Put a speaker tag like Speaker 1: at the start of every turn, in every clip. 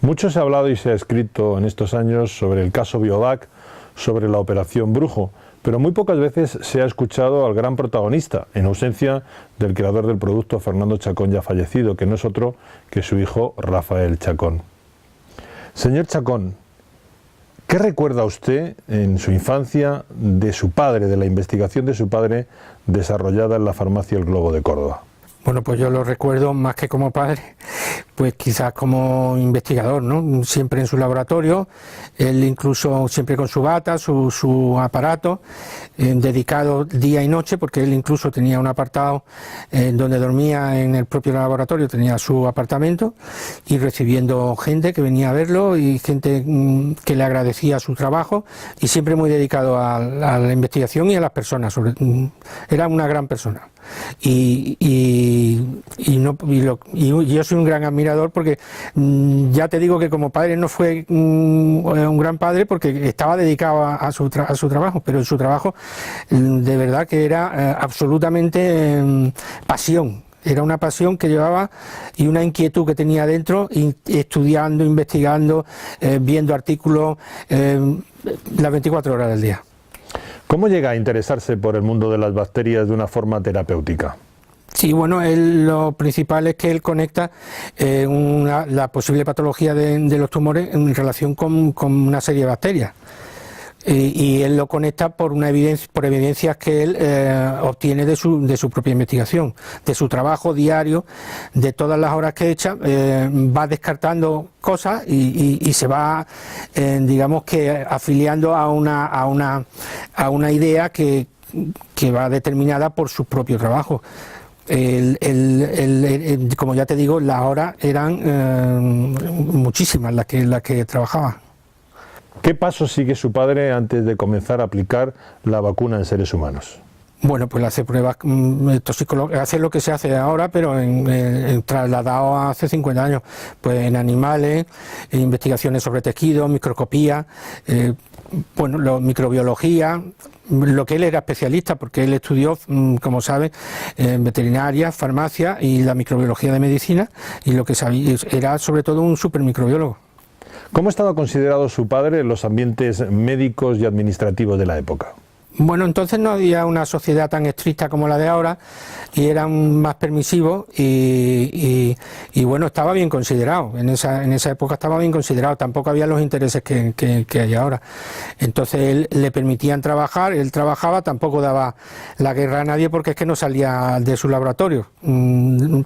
Speaker 1: Mucho se ha hablado y se ha escrito en estos años sobre el caso Biodac, sobre la operación Brujo, pero muy pocas veces se ha escuchado al gran protagonista, en ausencia del creador del producto, Fernando Chacón, ya fallecido, que no es otro que su hijo Rafael Chacón. Señor Chacón, ¿qué recuerda usted en su infancia de su padre, de la investigación de su padre desarrollada en la farmacia El Globo de Córdoba?
Speaker 2: Bueno, pues yo lo recuerdo más que como padre, pues quizás como investigador, ¿no? Siempre en su laboratorio, él incluso siempre con su bata, su aparato, dedicado día y noche, porque él incluso tenía un apartado donde dormía en el propio laboratorio, tenía su apartamento, y recibiendo gente que venía a verlo y gente que le agradecía su trabajo, y siempre muy dedicado a la investigación y a las personas. Era una gran persona. Y yo soy un gran admirador porque ya te digo que como padre no fue un gran padre porque estaba dedicado a su trabajo, pero en su trabajo de verdad que era absolutamente pasión. Era una pasión que llevaba y una inquietud que tenía dentro, estudiando, investigando, viendo artículos las 24 horas del día.
Speaker 1: ¿Cómo llega a interesarse por el mundo de las bacterias de una forma terapéutica?
Speaker 2: Sí, bueno, lo principal es que él conecta la posible patología de los tumores en relación con una serie de bacterias. Y él lo conecta por evidencias que él obtiene de su propia investigación, de su trabajo diario, de todas las horas que echa, va descartando cosas y se va, digamos que afiliando a una idea que va determinada por su propio trabajo. Como ya te digo, las horas eran muchísimas las que trabajaba.
Speaker 1: ¿Qué pasos sigue su padre antes de comenzar a aplicar la vacuna en seres humanos?
Speaker 2: Bueno, pues hace pruebas toxicológicas, hace lo que se hace ahora, pero trasladado a hace 50 años, pues en animales, en investigaciones sobre tejidos, microscopía, microbiología, lo que él era especialista, porque él estudió, como sabe, veterinaria, farmacia y la microbiología de medicina, y lo que sabía era sobre todo un supermicrobiólogo.
Speaker 1: ¿Cómo estaba considerado su padre en los ambientes médicos y administrativos de la época?
Speaker 2: Bueno, entonces no había una sociedad tan estricta como la de ahora y eran más permisivos y bueno, estaba bien considerado, en esa época estaba bien considerado, tampoco había los intereses que hay ahora. Entonces él le permitían trabajar, él trabajaba, tampoco daba la guerra a nadie porque es que no salía de su laboratorio.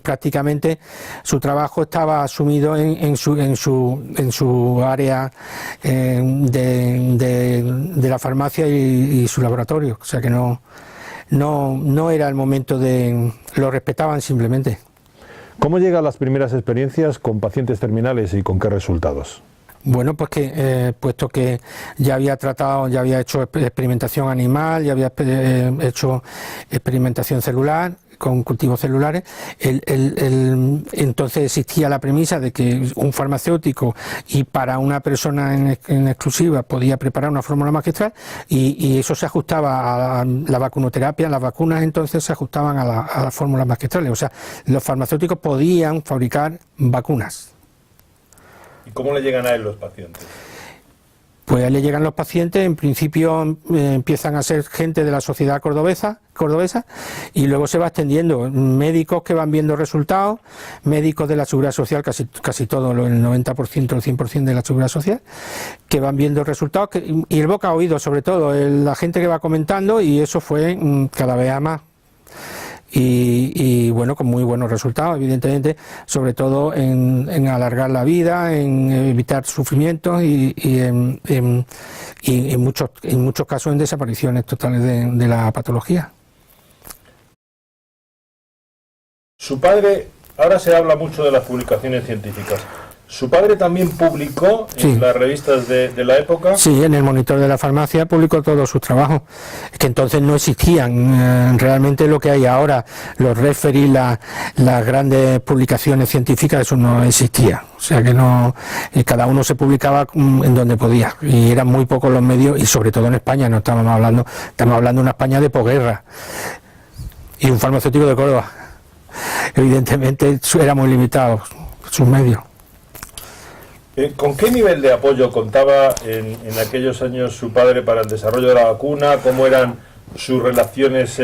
Speaker 2: Prácticamente su trabajo estaba asumido en su área de la farmacia y su laboratorio. O sea que no era el momento lo respetaban simplemente.
Speaker 1: ¿Cómo llegan las primeras experiencias con pacientes terminales y con qué resultados?
Speaker 2: Bueno, pues puesto que ya había hecho experimentación animal, ya había hecho experimentación celular, con cultivos celulares, entonces existía la premisa de que un farmacéutico y para una persona en exclusiva podía preparar una fórmula magistral y eso se ajustaba a la vacunoterapia, las vacunas entonces se ajustaban a las fórmulas magistrales, o sea, los farmacéuticos podían fabricar vacunas.
Speaker 1: ¿Y cómo le llegan a él los pacientes?
Speaker 2: Pues a él le llegan los pacientes, en principio empiezan a ser gente de la sociedad cordobesa y luego se va extendiendo, médicos que van viendo resultados, médicos de la Seguridad Social, casi todo, el 90%, el 100% de la Seguridad Social, que van viendo resultados y el boca a oído sobre todo, la gente que va comentando y eso fue cada vez a más. Y bueno, con muy buenos resultados, evidentemente, sobre todo en alargar la vida, en evitar sufrimientos y en muchos casos en desapariciones totales de la patología.
Speaker 1: Su padre, ahora se habla mucho de las publicaciones científicas. ¿Su padre también publicó en las revistas de la época?
Speaker 2: Sí, en el Monitor de la Farmacia publicó todos sus trabajos, que entonces no existían. Realmente lo que hay ahora, los referees, las grandes publicaciones científicas, eso no existía. O sea que no, cada uno se publicaba en donde podía y eran muy pocos los medios y sobre todo en España, no estamos hablando de una España de posguerra y un farmacéutico de Córdoba. Evidentemente éramos limitados sus medios.
Speaker 1: ¿Con qué nivel de apoyo contaba en aquellos años su padre para el desarrollo de la vacuna? ¿Cómo eran sus relaciones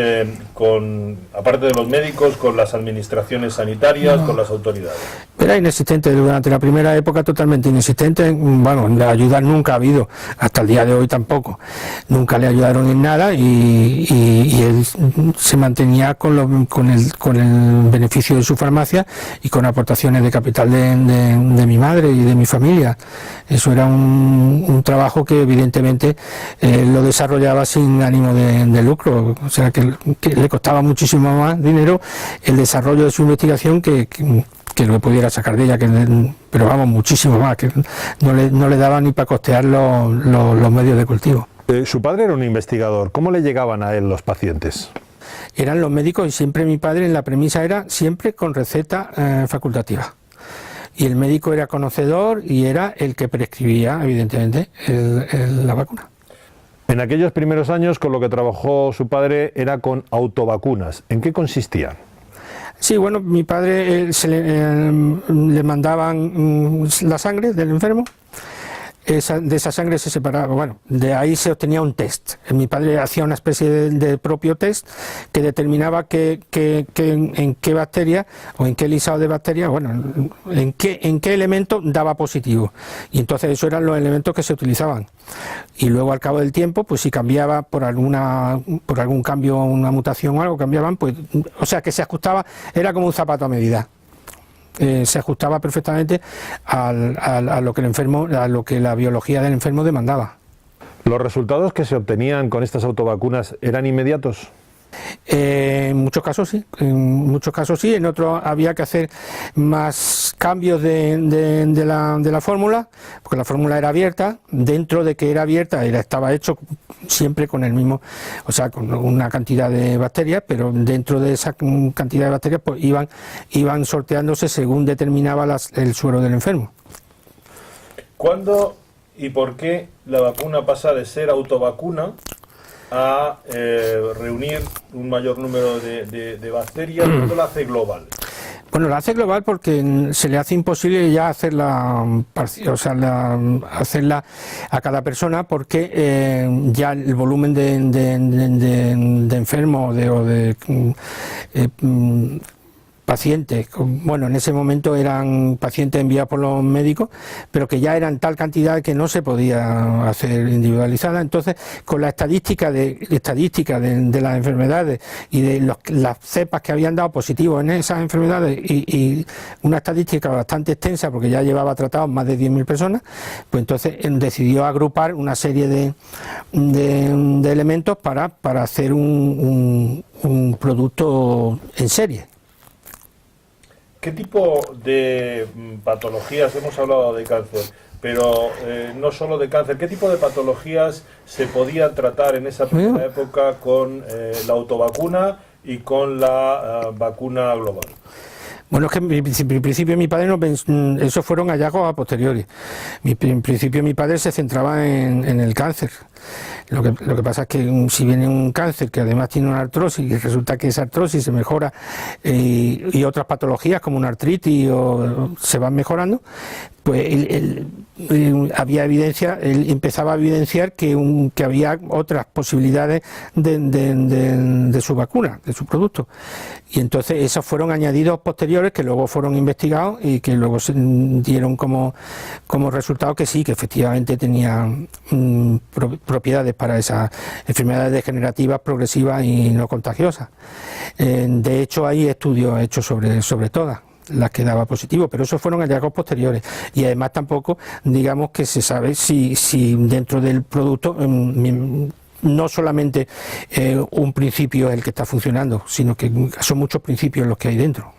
Speaker 1: aparte de los médicos, con las administraciones sanitarias, con las autoridades?
Speaker 2: Era inexistente durante la primera época, totalmente inexistente. Bueno, de ayudar nunca ha habido, hasta el día de hoy tampoco. Nunca le ayudaron en nada y él se mantenía con el beneficio de su farmacia y con aportaciones de capital de mi madre y de mi familia. Eso era un trabajo que evidentemente lo desarrollaba sin ánimo de lucro, o sea que le costaba muchísimo más dinero el desarrollo de su investigación que lo que pudiera sacar de ella, pero vamos, muchísimo más, que no le daba ni para costear los medios de cultivo.
Speaker 1: Su padre era un investigador, ¿cómo le llegaban a él los pacientes?
Speaker 2: Eran los médicos y siempre mi padre en la premisa era siempre con receta facultativa. Y el médico era conocedor y era el que prescribía, evidentemente, la vacuna.
Speaker 1: En aquellos primeros años con lo que trabajó su padre era con autovacunas. ¿En qué consistían?
Speaker 2: Sí, bueno, mi padre le mandaban la sangre del enfermo. De esa sangre se separaba, bueno, de ahí se obtenía un test. Mi padre hacía una especie de propio test que determinaba en qué bacteria o en qué lisado de bacterias, bueno, en qué elemento daba positivo. Y entonces esos eran los elementos que se utilizaban. Y luego al cabo del tiempo, pues si cambiaba por algún cambio, una mutación o algo, cambiaban, pues, o sea que se ajustaba, era como un zapato a medida. Se ajustaba perfectamente a lo que el enfermo, a lo que la biología del enfermo demandaba.
Speaker 1: ¿Los resultados que se obtenían con estas autovacunas eran inmediatos?
Speaker 2: En muchos casos sí, en otros había que hacer más cambios de la fórmula, porque la fórmula era abierta. Dentro de que era abierta estaba hecho siempre con el mismo, o sea, con una cantidad de bacterias, pero dentro de esa cantidad de bacterias pues iban sorteándose según determinaba el suero del enfermo.
Speaker 1: ¿Cuándo y por qué la vacuna pasa de ser autovacuna a reunir un mayor número de bacterias? ¿Cuándo la hace global?
Speaker 2: Bueno, la hace global porque se le hace imposible ya hacerla a cada persona, porque ya el volumen de enfermos o de pacientes, bueno, en ese momento eran pacientes enviados por los médicos, pero que ya eran tal cantidad que no se podía hacer individualizada. Entonces, con la estadística de las enfermedades y de las cepas que habían dado positivos en esas enfermedades y una estadística bastante extensa, porque ya llevaba tratados más de 10.000 personas, pues entonces decidió agrupar una serie de elementos para hacer un producto en serie.
Speaker 1: ¿Qué tipo de patologías, hemos hablado de cáncer, pero no solo de cáncer, qué tipo de patologías se podían tratar en esa primera época con la autovacuna y con la vacuna global?
Speaker 2: Bueno, es que en principio mi padre esos fueron hallazgos a posteriori. En principio mi padre se centraba en el cáncer. Lo que pasa es que si viene un cáncer que además tiene una artrosis y resulta que esa artrosis se mejora y otras patologías como una artritis se van mejorando, pues había evidencia, él empezaba a evidenciar que había otras posibilidades de su vacuna, de su producto. Y entonces esos fueron añadidos posteriores que luego fueron investigados y que luego se dieron como resultado que sí, que efectivamente tenían propiedades para esas enfermedades degenerativas, progresivas y no contagiosas. De hecho hay estudios hechos sobre todas las que daba positivo, pero esos fueron hallazgos posteriores y además tampoco digamos que se sabe si dentro del producto no solamente un principio es el que está funcionando, sino que son muchos principios los que hay dentro.